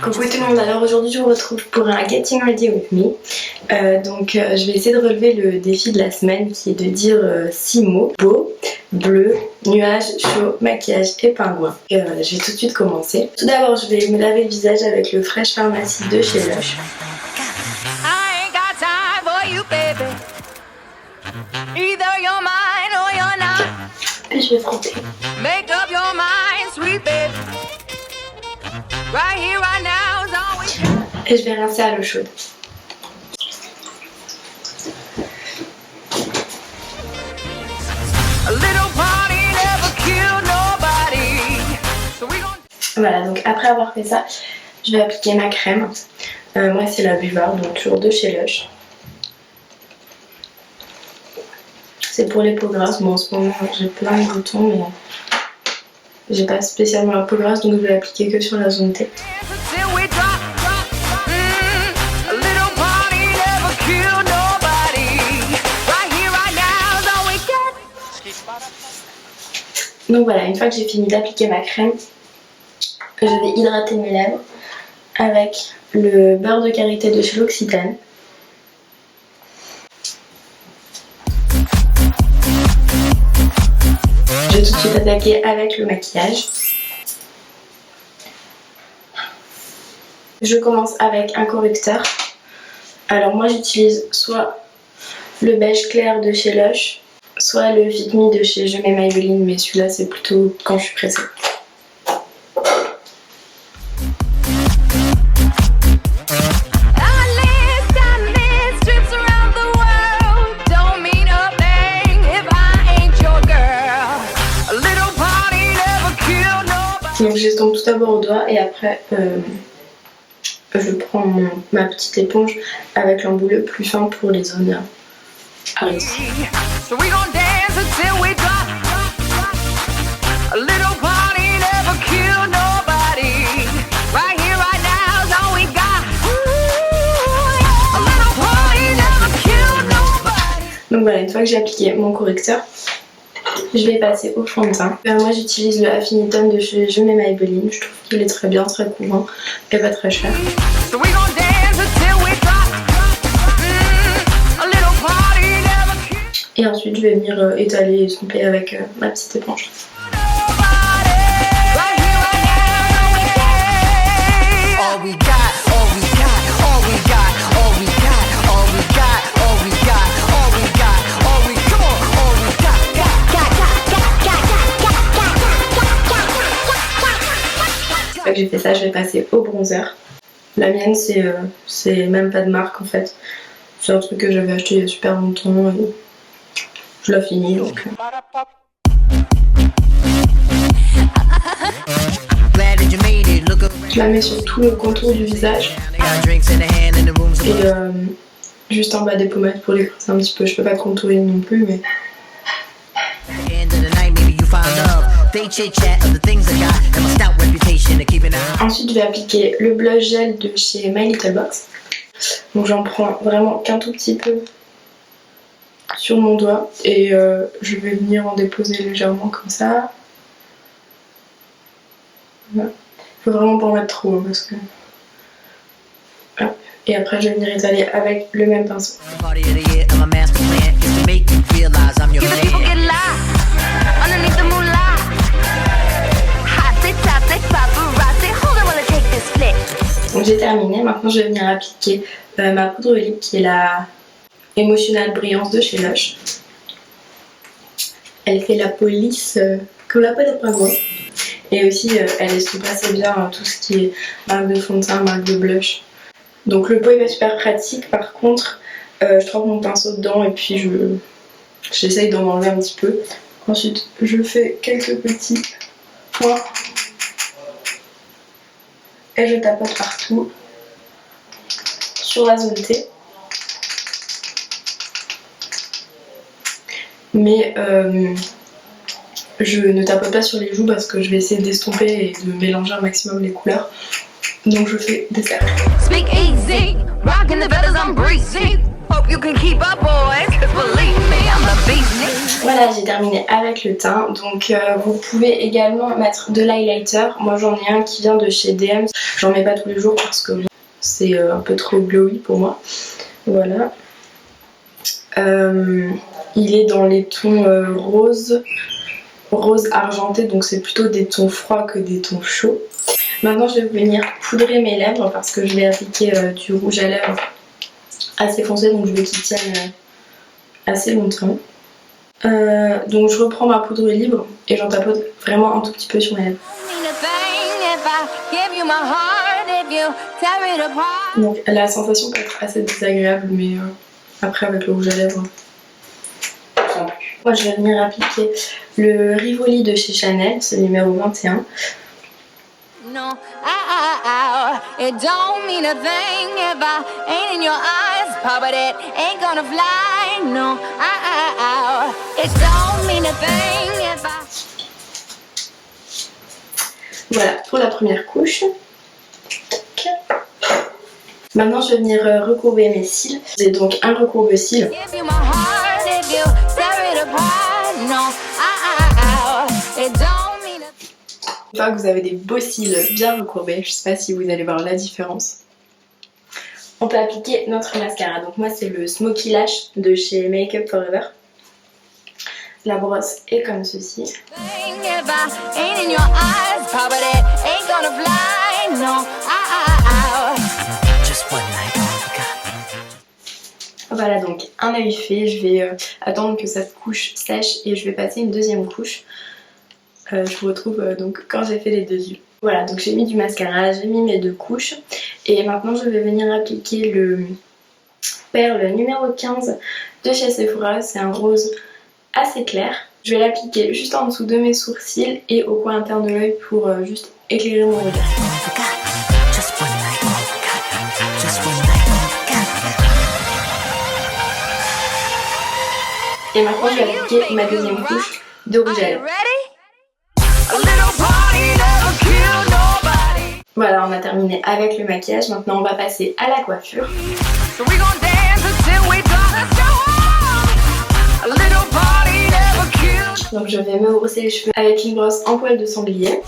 Coucou tout le monde, alors aujourd'hui je vous retrouve pour un Getting Ready With Me. Je vais essayer de relever le défi de la semaine qui est de dire 6 mots: beau, bleu, nuage, chaud, maquillage et pingouin. Je vais tout de suite commencer. Tout d'abord je vais me laver le visage avec le Fresh Pharmacy de chez Lush. Et je vais frotter. Make up your mind, sweet baby. Right here, right now is all we got. Et je vais rincer à l'eau chaude. Voilà, donc après avoir fait ça, je vais appliquer ma crème. Moi c'est la Buvard, donc toujours de chez Lush. C'est pour les peaux grasses. Bon, en ce moment j'ai plein de boutons, mais j'ai pas spécialement la peau grasse, donc je vais l'appliquer que sur la zone T. Donc voilà, une fois que j'ai fini d'appliquer ma crème, je vais hydrater mes lèvres avec le beurre de karité de chez L'Occitane. Je vais tout de suite attaquer avec le maquillage. Je commence avec un correcteur. Alors moi j'utilise soit le beige clair de chez Lush, soit le Fit Me de chez Je mets Maybelline, mais celui-là c'est plutôt quand je suis pressée. Donc j'estompe tout d'abord au doigt et après je prends ma petite éponge avec l'embout le plus fin pour les zones à risque. Donc voilà, une fois que j'ai appliqué mon correcteur, je vais passer au fond de teint. Moi j'utilise le Affinitum de chez Je mets Maybelline. Je trouve qu'il est très bien, très couvrant et pas très cher. Et ensuite je vais venir étaler et estomper avec ma petite éponge. Une fois que j'ai fait ça, je vais passer au bronzer. La mienne c'est même pas de marque en fait. C'est un truc que j'avais acheté il y a super longtemps et je l'ai fini donc. Je la mets sur tout le contour du visage et juste en bas des pommettes pour les creuser un petit peu. Je peux pas contourer non plus mais... Ensuite je vais appliquer le blush gel de chez My Little Box. Donc j'en prends vraiment qu'un tout petit peu sur mon doigt et je vais venir en déposer légèrement comme ça. Voilà. Faut vraiment pas en mettre trop parce que... Hop. Et après je vais venir étaler avec le même pinceau. Donc j'ai terminé, maintenant je vais venir appliquer ma poudre de lip qui est la Emotional Brillance de chez Lush. Elle fait la police comme la peau d'un pingouin. Et aussi elle estompe assez bien tout ce qui est marque de fond de teint, marque de blush. Donc le pot est pas super pratique, par contre je trempe mon pinceau dedans et puis j'essaye d'en enlever un petit peu. Ensuite je fais quelques petits points et je tapote partout sur la zone T. Mais je ne tapote pas sur les joues parce que je vais essayer d'estomper et de mélanger un maximum les couleurs. Donc je fais des cercles. Voilà, j'ai terminé avec le teint. Donc vous pouvez également mettre de l'highlighter. Moi j'en ai un qui vient de chez DM. J'en mets pas tous les jours parce que c'est un peu trop glowy pour moi. Voilà. Il est dans les tons rose argenté, donc c'est plutôt des tons froids que des tons chauds. Maintenant je vais venir poudrer mes lèvres parce que je vais appliquer du rouge à lèvres assez foncé, donc je veux qu'il tienne assez longtemps. Donc je reprends ma poudre libre et j'en tapote vraiment un tout petit peu sur mes lèvres. Donc la sensation peut être assez désagréable, mais après avec le rouge à lèvres, sans plus. Moi je vais venir appliquer le Rivoli de chez Chanel, c'est le numéro 21. No, it don't mean a thing if I ain't in your eyes, Papa, that ain't gonna fly. No, it don't mean a thing if I... Voilà pour la première couche. Maintenant je vais venir recourber mes cils. J'ai donc un recourbe-cils. Une fois que vous avez des beaux cils bien recourbés, je sais pas si vous allez voir la différence, on peut appliquer notre mascara. Donc moi c'est le Smoky Lash de chez Make Up For Ever. La brosse est comme ceci. Voilà, donc un œil fait, je vais attendre que cette couche sèche et je vais passer une deuxième couche. Je vous retrouve donc quand j'ai fait les deux yeux. Voilà, donc j'ai mis du mascara, j'ai mis mes deux couches et maintenant je vais venir appliquer le Perle numéro 15 de chez Sephora. C'est un rose assez clair. Je vais l'appliquer juste en dessous de mes sourcils et au coin interne de l'œil pour juste éclairer mon regard. Et maintenant je vais appliquer ma deuxième couche de rouge à lèvres. Voilà, on a terminé avec le maquillage. Maintenant on va passer à la coiffure. Donc je vais me brosser les cheveux avec une brosse en poil de sanglier.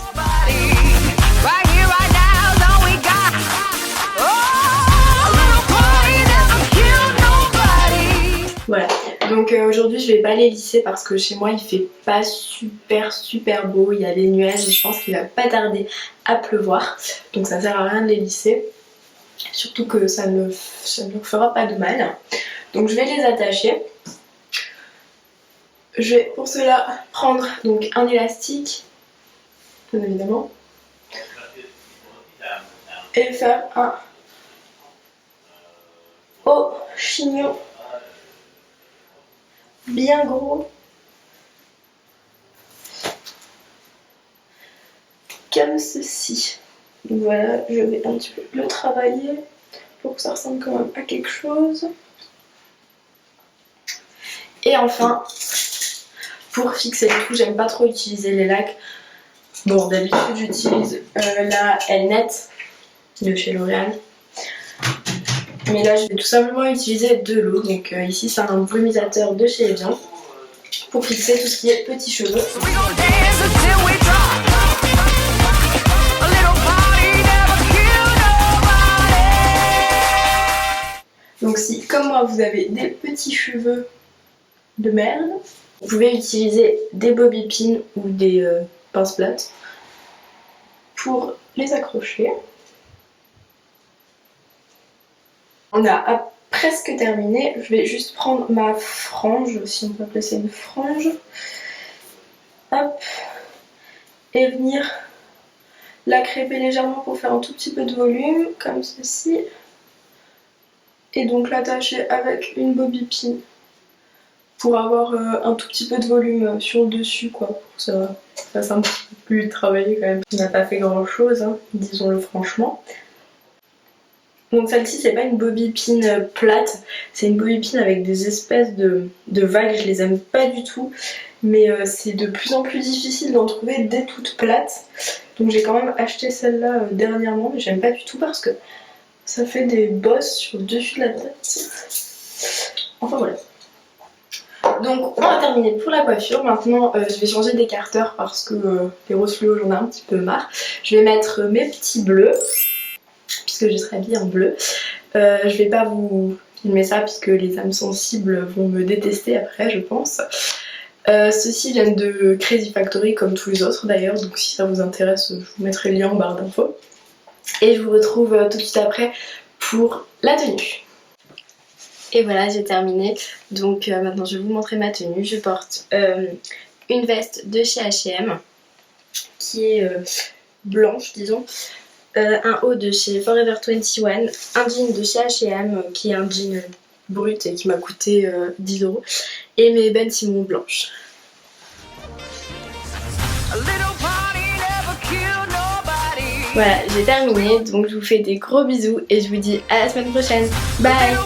Voilà, donc aujourd'hui je vais pas les lisser parce que chez moi il fait pas super beau, il y a des nuages et je pense qu'il va pas tarder à pleuvoir, donc ça sert à rien de les lisser, surtout que ça ne fera pas de mal. Donc je vais les attacher. Je vais pour cela prendre donc un élastique, bien évidemment, et faire un haut chignon bien gros, comme ceci. Donc voilà, je vais un petit peu le travailler pour que ça ressemble quand même à quelque chose. Et enfin, pour fixer le tout, j'aime pas trop utiliser les lacs. Bon, d'habitude j'utilise la Elnet de chez L'Oréal. Mais là, je vais tout simplement utiliser de l'eau. Donc ici, c'est un volumisateur de chez Evian pour fixer tout ce qui est petits cheveux. Donc si, comme moi, vous avez des petits cheveux de merde, vous pouvez utiliser des bobby pins ou des pinces plates pour les accrocher. On a presque terminé. Je vais juste prendre ma frange, si on peut appeler ça une frange. Hop. Et venir la crêper légèrement pour faire un tout petit peu de volume, comme ceci. Et donc l'attacher avec une bobby pin pour avoir un tout petit peu de volume sur le dessus, quoi. Pour que ça fasse un petit peu plus travailler quand même. On n'a pas fait grand chose, hein, disons-le franchement. Donc celle-ci c'est pas une bobby pin plate, c'est une bobby pin avec des espèces de vagues, je les aime pas du tout, mais c'est de plus en plus difficile d'en trouver des toutes plates. Donc j'ai quand même acheté celle-là dernièrement, mais j'aime pas du tout parce que ça fait des bosses sur le dessus de la tête. Enfin voilà. Donc on va terminer pour la coiffure. Maintenant je vais changer d'écarteur parce que les roses fluo j'en ai un petit peu marre. Je vais mettre mes petits bleus puisque je serai habillée en bleu. Je vais pas vous filmer ça puisque les âmes sensibles vont me détester après je pense. Ceux-ci viennent de Crazy Factory comme tous les autres d'ailleurs, donc si ça vous intéresse je vous mettrai le lien en barre d'infos. Et je vous retrouve tout de suite après pour la tenue. Et voilà, j'ai terminé. Donc maintenant je vais vous montrer ma tenue. Je porte une veste de chez H&M qui est blanche disons. Un haut de chez Forever 21, un jean de chez H&M qui est un jean brut et qui m'a coûté 10 € et mes Ben Simon blanches. Voilà, j'ai terminé, donc je vous fais des gros bisous et je vous dis à la semaine prochaine. Bye!